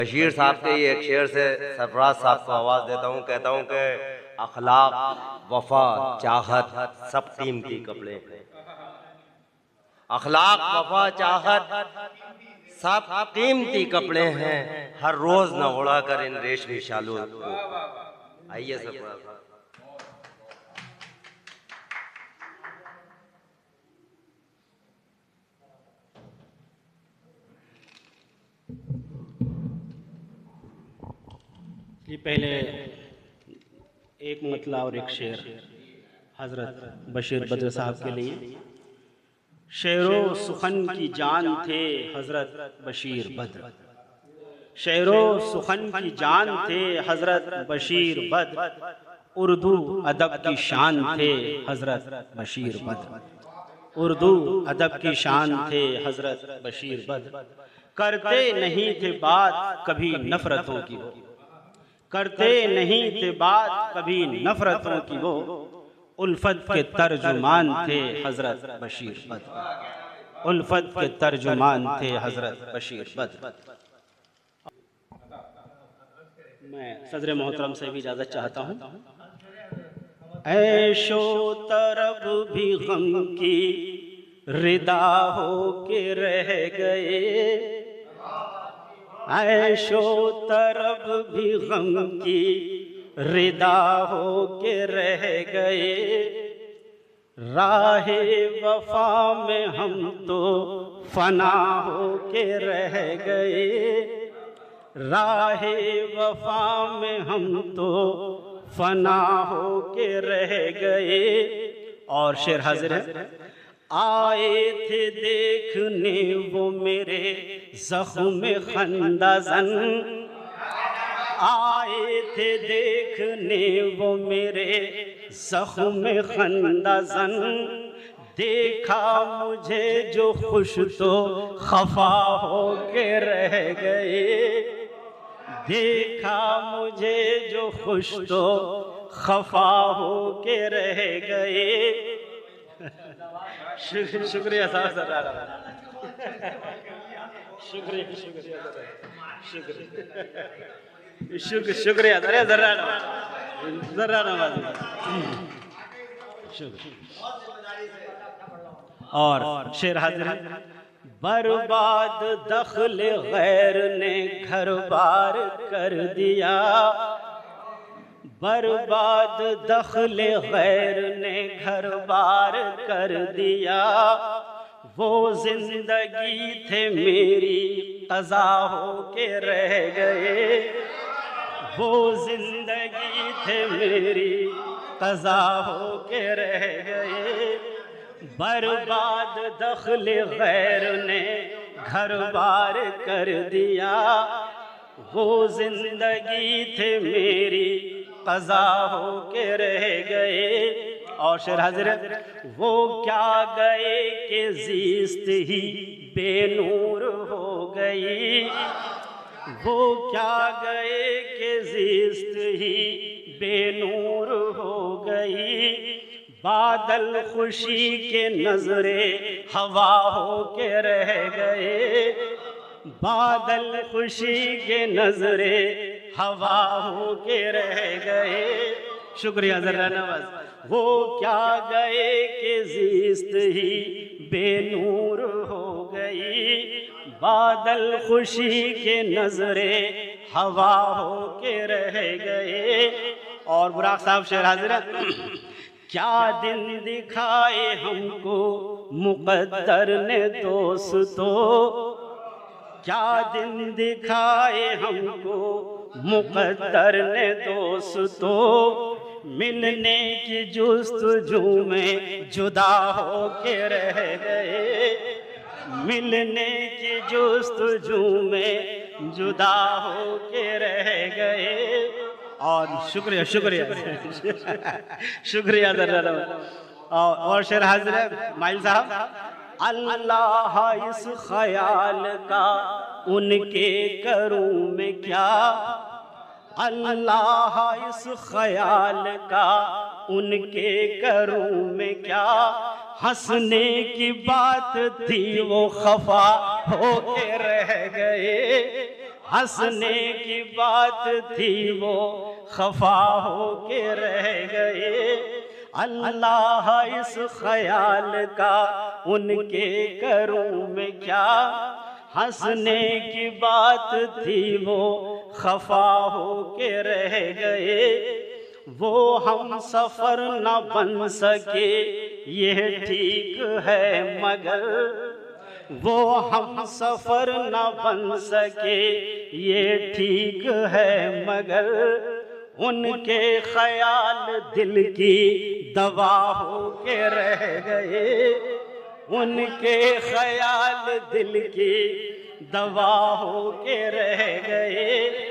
बशीर साहब के ये एक शेर से सरफराज साहब को आवाज़ देता हूँ, कहता हूँ कि अखलाक, वफा, चाहत सब कीमती कपड़े हैं। अखलाक, वफा, चाहत सब कीमती कपड़े हैं, हर रोज न उड़ा कर इन रेशमी शालों को। आइए सरफराज साहब। ये पहले एक मतला और एक शेर हज़रत बशीर बद्र साहब के लिए। शेरो सुखन की जान थे हज़रत बशीर बद्र, शेरो सुखन की जान थे हज़रत बशीर बद्र, उर्दू अदब की शान थे हज़रत बशीर बद्र, उर्दू अदब की शान थे हज़रत बशीर बद्र। करते नहीं थे बात कभी नफरतों की वो, करते नहीं थे बात कभी नफरतों की वो, उल्फत के तर्जुमान थे हज़रत बशीर बद्र, उल्फत के तर्जुमान थे हज़रत बशीर बद्र। मैं सदर मोहतरम से भी इजाज़त चाहता हूँ। ऐशो तरब भी गम की रिदा हो के रह गए, ऐशो तरब भी गम की रिदा हो के रह गए, राहे वफा में हम तो फना हो के रह गए, राहे वफा में हम तो फना हो के रह गए। और शेर हाजिर है। आए थे देखने वो मेरे ज़ख्म खंदाज़न, आए थे देखने वो मेरे ज़ख्म खंदाज़न, देखा मुझे जो खुश तो खफा हो के रह गए, देखा मुझे जो खुश तो खफा हो के रह गए। शुक्रिया साहब, शुक्रिया शुक्रिया शुक्रिया जरा नवाज। और शेर हाजिर है। बर्बाद दखल गैर ने घर बार कर दिया, बर्बाद दखल गैर ने घर बार कर दिया, वो जिंदगी थे मेरी क़ज़ा हो के रह गए, वो जिंदगी थे मेरी क़ज़ा हो के रह गए। बर्बाद दखल गैर ने घर बार कर दिया, वो जिंदगी थे मेरी क़ज़ा हो के रह गए। और शेर हाजिर है। वो क्या गए कि ज़ीस्त ही बेनूर हो गई, वो क्या गए कि ज़ीस्त ही बेनूर हो गई, बादल खुशी के नजरे हवा हो के रह गए, बादल खुशी के नजरे हवा हो के रह गए। शुक्रिया जरा नवाज। वो क्या गए कि ज़ीस्त ही बेनूर हो गई, बादल खुशी के नजरे हवा हो के रह गए। और बुराक साहब शेर हाजिर है। क्या दिन दिखाए हमको मुक़द्दर ने दोस्तों, क्या दिन दिखाए हमको मुक़द्दर ने दोस्तों, मिलने की जुस्तजू में जुदा हो के रह गए, मिलने की जुस्तजू में जुदा हो के रह गए। और शुक्रिया शुक्रिया शुक्रिया जरा। और शेर हाजिर है माइल साहब। अल्लाह इस ख्याल का उनके करूं मैं क्या, अल्लाह इस ख्याल का उनके करूं मैं क्या, हंसने की बात थी वो खफा हो के रह गए, हंसने की बात थी वो खफा हो के रह गए। अल्लाह इस ख्याल का उनके करूं मैं क्या, हंसने की बात थी वो खफा हो के रह गए। वो हम सफर न बन सके ये ठीक है मगर, वो हम सफर न बन सके ये ठीक है मगर, उनके ख्याल दिल की दवा हो के रह गए। उनके ख्याल दिल की दवा हो के रह गए।